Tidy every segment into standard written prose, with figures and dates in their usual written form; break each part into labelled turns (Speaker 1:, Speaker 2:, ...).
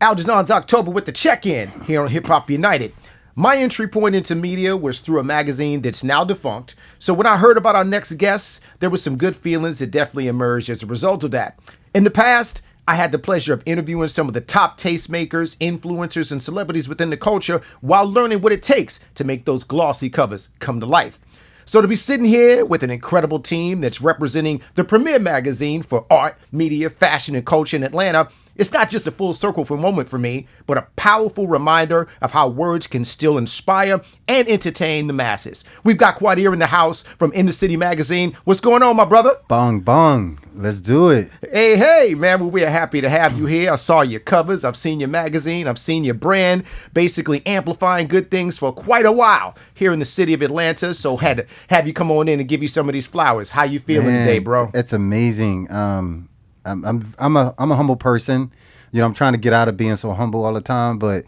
Speaker 1: Algernon's October with the check-in here on Hip Hop United. My entry point into media was through a magazine that's now defunct. So when I heard about our next guests, there was some good feelings that definitely emerged as a result of that. In the past, I had the pleasure of interviewing some of the top tastemakers, influencers, and celebrities within the culture while learning what it takes to make those glossy covers come to life. So to be sitting here with an incredible team that's representing the premier magazine for art, media, fashion, and culture in Atlanta, it's not just a full circle for moment for me, but a powerful reminder of how words can still inspire and entertain the masses. We've got Quadir in the house from In the City magazine. What's going on, my brother?
Speaker 2: Bong, bong. Let's do it.
Speaker 1: Hey, man. Well, we are happy to have you here. I saw your covers. I've seen your magazine. I've seen your brand basically amplifying good things for quite a while here in the city of Atlanta. So had to have you come on in and give you some of these flowers. How you feeling today, bro?
Speaker 2: It's amazing. I'm a humble person. You know, I'm trying to get out of being so humble all the time, but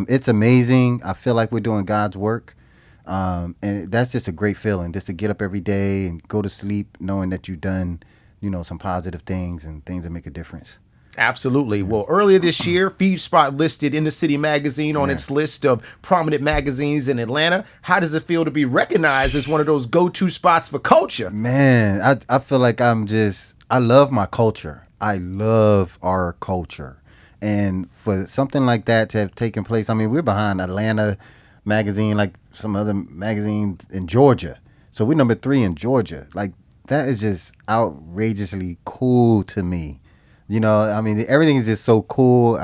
Speaker 2: it's amazing. I feel like we're doing God's work. And that's just a great feeling, just to get up every day and go to sleep knowing that you've done, you know, some positive things and things that make a difference.
Speaker 1: Absolutely. Well, earlier this year, Feed Spot listed In the City magazine on its list of prominent magazines in Atlanta. How does it feel to be recognized as one of those go-to spots for culture?
Speaker 2: Man, I feel like I love my culture. I love our culture. And for something like that to have taken place, I mean, we're behind Atlanta magazine, like some other magazines in Georgia. So we're number 3 in Georgia. Like, that is just outrageously cool to me. You know, I mean, everything is just so cool.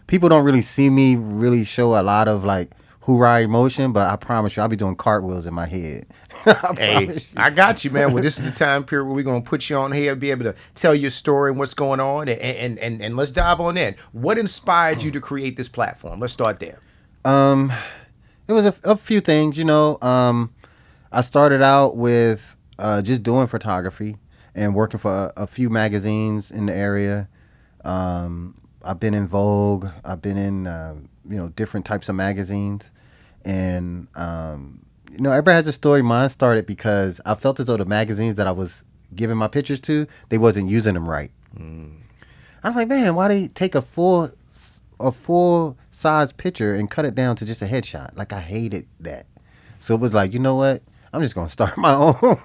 Speaker 2: People don't really see me really show a lot of, like, hoorah emotion, but I promise you, I'll be doing cartwheels in my head.
Speaker 1: I got you, man. Well, this is the time period where we're going to put you on here, be able to tell your story and what's going on, and let's dive on in. What inspired you to create this platform? Let's start there.
Speaker 2: It was a few things, you know. I started out with just doing photography and working for a few magazines in the area. I've been in Vogue. I've been in, different types of magazines. And, everybody has a story. Mine started because I felt as though the magazines that I was giving my pictures to, they wasn't using them right. I was like, man, why they take a full size picture and cut it down to just a headshot? Like, I hated that. So it was like, you know what? I'm just going to start my own.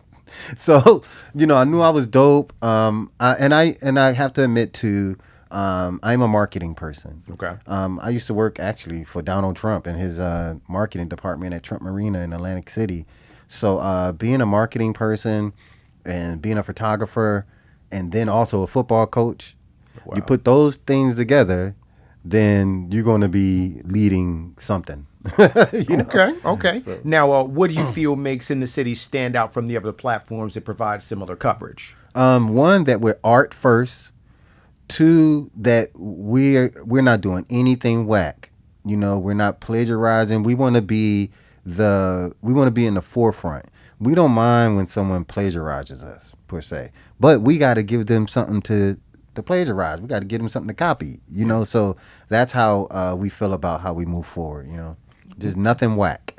Speaker 2: So, I knew I was dope. I have to admit to, I'm a marketing person.
Speaker 1: Okay.
Speaker 2: I used to work actually for Donald Trump and his marketing department at Trump Marina in Atlantic City. So being a marketing person and being a photographer and then also a football coach, you put those things together, then you're going to be leading something.
Speaker 1: Okay. So, now, what do you feel makes In the City stand out from the other platforms that provide similar coverage?
Speaker 2: One, that we're art first. 2, that we're not doing anything whack. We're not plagiarizing. We want to be in the forefront. We don't mind when someone plagiarizes us per se, but we got to give them something to plagiarize. We got to give them something to copy. So that's how we feel about how we move forward. Just nothing whack.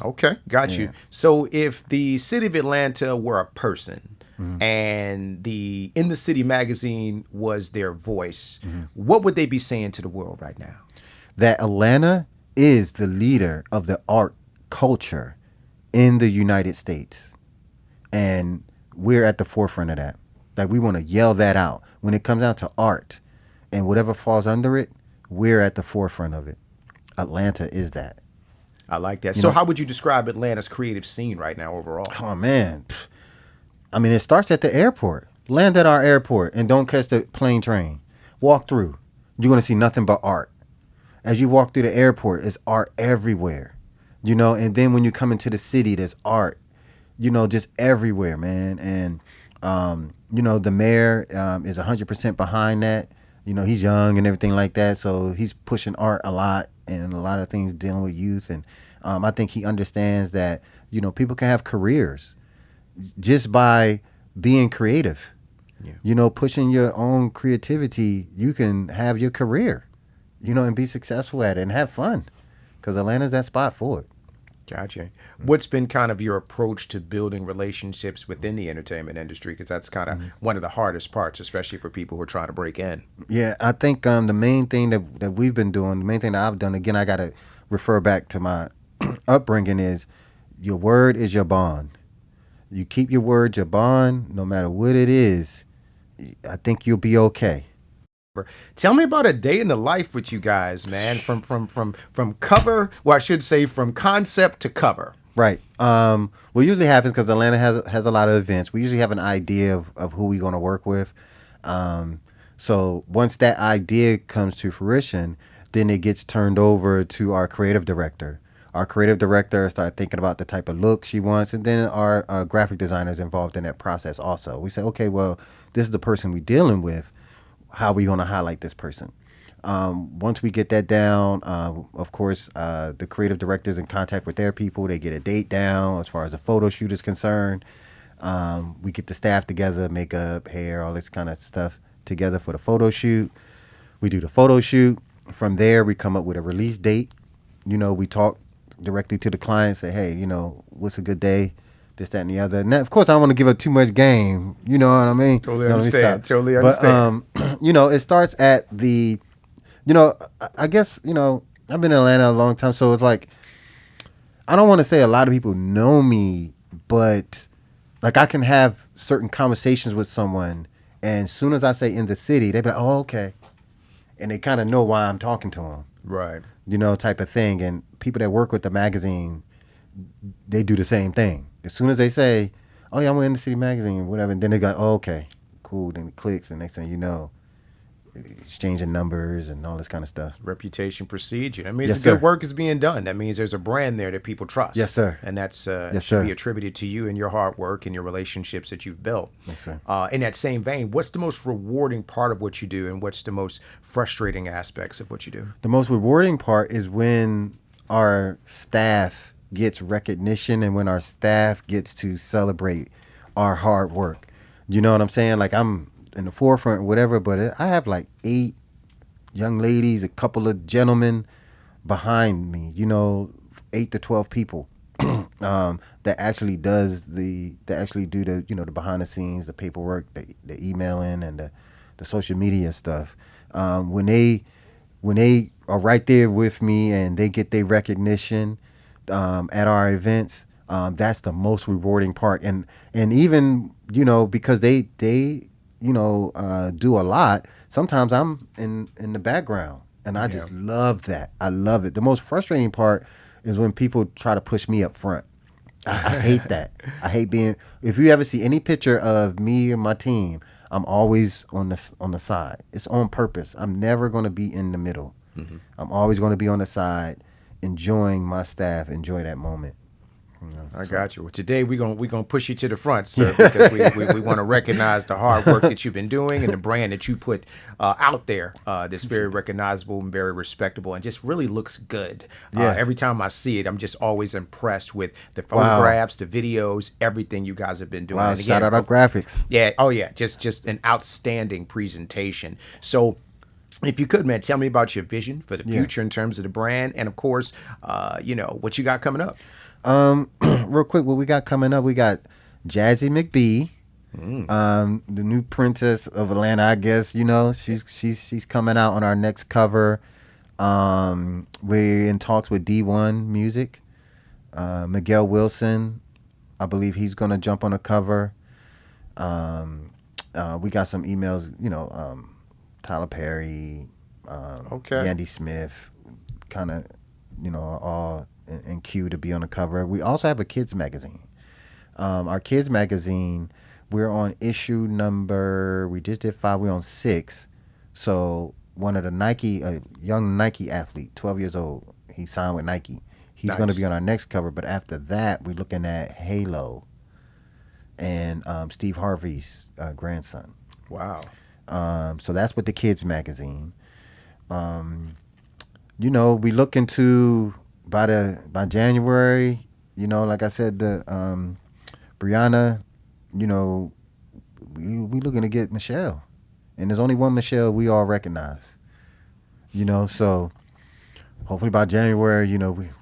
Speaker 1: Okay, got you. So if the city of Atlanta were a person, and the In the City magazine was their voice, what would they be saying to the world right now?
Speaker 2: That Atlanta is the leader of the art culture in the United States. And we're at the forefront of that. Like, we want to yell that out. When it comes down to art and whatever falls under it, we're at the forefront of it. Atlanta is that.
Speaker 1: I like that. So how would you describe Atlanta's creative scene right now overall?
Speaker 2: Oh, man. I mean, it starts at the airport. Land at our airport and don't catch the plane train. Walk through. You're going to see nothing but art. As you walk through the airport, it's art everywhere. And then when you come into the city, there's art, just everywhere, man. And, the mayor is 100% behind that. He's young and everything like that. So he's pushing art a lot and a lot of things dealing with youth. And I think he understands that, people can have careers just by being creative. Pushing your own creativity, you can have your career, and be successful at it and have fun, because Atlanta's that spot for it.
Speaker 1: Gotcha. What's been kind of your approach to building relationships within the entertainment industry? Because that's kind of one of the hardest parts, especially for people who are trying to break in.
Speaker 2: Yeah, I think the main thing that we've been doing, the main thing that I've done, again, I got to refer back to my upbringing, is your word is your bond. You keep your word your bond, no matter what it is. I think you'll be okay.
Speaker 1: Tell me about a day in the life with you guys, man. From cover, well, I should say from concept to cover.
Speaker 2: Right. What usually happens, because Atlanta has a lot of events, we usually have an idea of who we're going to work with. So once that idea comes to fruition, then it gets turned over to our creative director. Our creative director start thinking about the type of look she wants, and then our graphic designer is involved in that process also. We say, okay, well, this is the person we're dealing with. How are we going to highlight this person? Once we get that down, of course, the creative director's in contact with their people. They get a date down as far as the photo shoot is concerned. We get the staff together, makeup, hair, all this kind of stuff together for the photo shoot. We do the photo shoot. From there, we come up with a release date. We talk directly to the client, say, hey, what's a good day? This, that, and the other. And that, of course, I don't want to give up too much game. You know what I mean?
Speaker 1: Totally understand. Totally understand.
Speaker 2: But, it starts at the, I guess, I've been in Atlanta a long time. So it's like, I don't want to say a lot of people know me, but like I can have certain conversations with someone. And as soon as I say in the city, they be like, oh, okay. And they kind of know why I'm talking to them.
Speaker 1: Right.
Speaker 2: Type of thing. And people that work with the magazine, they do the same thing. As soon as they say, oh, yeah, I'm in the city magazine, whatever, and then they go, oh, okay, cool. Then it clicks, and next thing you know, exchanging numbers and all this kind of stuff.
Speaker 1: Reputation precedes you. That means
Speaker 2: Yes,
Speaker 1: the good
Speaker 2: sir.
Speaker 1: work is being done. That means there's a brand there that people trust.
Speaker 2: Yes, sir.
Speaker 1: And that's
Speaker 2: Yes,
Speaker 1: should be
Speaker 2: sir.
Speaker 1: attributed to you and your hard work and your relationships that you've built.
Speaker 2: Yes, sir.
Speaker 1: In that same vein, what's the most rewarding part of what you do, and what's the most frustrating aspects of what you do?
Speaker 2: The most rewarding part is when our staff gets recognition and when our staff gets to celebrate our hard work. You know what I'm saying? Like, I'm in the forefront, whatever, but I have like 8 young ladies, a couple of gentlemen behind me, 8 to 12 people that actually do the, the behind the scenes, the paperwork, the emailing, and the social media stuff. When they are right there with me and they get their recognition at our events, that's the most rewarding part. And even, because they do a lot, sometimes I'm in the background, and I just love that. I love it. The most frustrating part is when people try to push me up front. I hate that. I hate being, if you ever see any picture of me and my team, I'm always on the side. It's on purpose. I'm never going to be in the middle. Mm-hmm. I'm always going to be on the side, enjoying my staff, enjoy that moment.
Speaker 1: I got you. Well, today we're gonna push you to the front, sir, because we want to recognize the hard work that you've been doing and the brand that you put out there. That's very recognizable and very respectable, and just really looks good.
Speaker 2: Yeah.
Speaker 1: Every time I see it, I'm just always impressed with the photographs, the videos, everything you guys have been doing.
Speaker 2: Wow,
Speaker 1: And again,
Speaker 2: shout out our graphics.
Speaker 1: yeah, oh yeah, just an outstanding presentation. So, if you could, man, tell me about your vision for the future in terms of the brand, and of course, what you got coming up.
Speaker 2: Real quick, what we got coming up, we got Jazzy McBee, the new princess of Atlanta, I guess. She's coming out on our next cover. We're in talks with D1 Music. Miguel Wilson, I believe he's gonna jump on the cover. We got some emails, Tyler Perry, Yandy Smith, kind of, all in queue to be on the cover. We also have a kids magazine. Our kids magazine, we're on issue number, we just did 5, we're on 6. So one of the a young Nike athlete, 12 years old, he signed with Nike. He's going to be on our next cover, but after that, we're looking at Halo and Steve Harvey's grandson.
Speaker 1: Wow.
Speaker 2: So that's with the kids magazine. We look into by January, like I said, the Brianna, we looking to get Michelle, and there's only one Michelle we all recognize. So hopefully by January,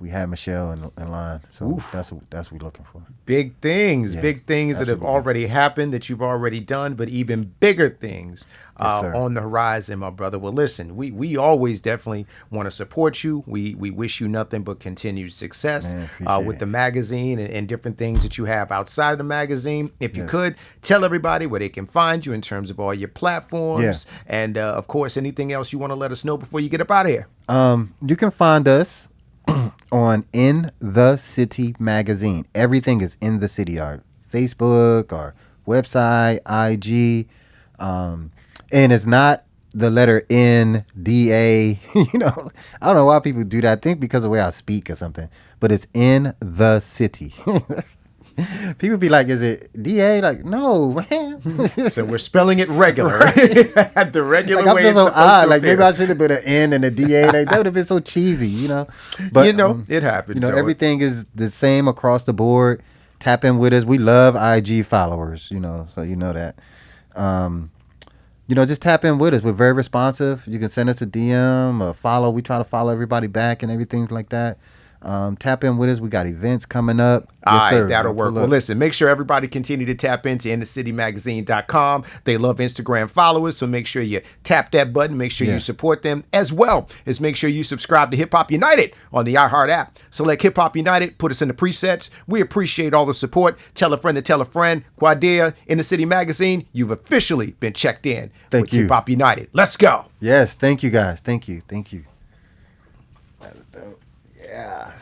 Speaker 2: we have Michelle in line. So that's what we're looking for.
Speaker 1: Big things,
Speaker 2: Yeah,
Speaker 1: big things that have
Speaker 2: absolutely.
Speaker 1: already happened, that you've already done, but even bigger things
Speaker 2: Yes, sir.
Speaker 1: on the horizon, my brother. Well, listen, we always definitely want to support you. We wish you nothing but continued success
Speaker 2: Man, appreciate
Speaker 1: with
Speaker 2: it.
Speaker 1: the magazine and different things that you have outside of the magazine. If you
Speaker 2: Yes.
Speaker 1: could, tell everybody where they can find you in terms of all your platforms. And, of course, anything else you want to let us know before you get up out of here.
Speaker 2: You can find us on In the City magazine. Everything is In the City. Our Facebook, our website, IG, and it's not the letter N D A. I don't know why people do that. I think because of the way I speak or something. But it's In the City. People be like, "Is it DA?" Like, no, man.
Speaker 1: So we're spelling it regular. At the regular
Speaker 2: Like, I
Speaker 1: way
Speaker 2: feel
Speaker 1: it's
Speaker 2: so
Speaker 1: supposed
Speaker 2: odd.
Speaker 1: to
Speaker 2: Like, maybe
Speaker 1: appear.
Speaker 2: I should have put an N and a DA. Like, that would have been so cheesy, But
Speaker 1: It happens. So
Speaker 2: everything is the same across the board. Tap in with us. We love IG followers, so you know that. Just tap in with us. We're very responsive. You can send us a DM, a follow. We try to follow everybody back and everything like that. Tap in with us. We got events coming up.
Speaker 1: All
Speaker 2: Yes,
Speaker 1: right,
Speaker 2: sir.
Speaker 1: that'll
Speaker 2: Pull
Speaker 1: work. Well,
Speaker 2: up.
Speaker 1: listen, make sure everybody continue to tap into inthecitymagazine.com. They love Instagram followers, so make sure you tap that button. Make sure
Speaker 2: Yeah.
Speaker 1: you support them, as well as make sure you subscribe to Hip Hop United on the iHeart app. Select Hip Hop United, put us in the presets. We appreciate all the support. Tell a friend to tell a friend. Quadir In the City Magazine, you've officially been checked in
Speaker 2: Thank
Speaker 1: with
Speaker 2: you.
Speaker 1: Hip Hop United. Let's go.
Speaker 2: Yes. Thank you, guys. Thank you. That was dope.
Speaker 1: Yeah.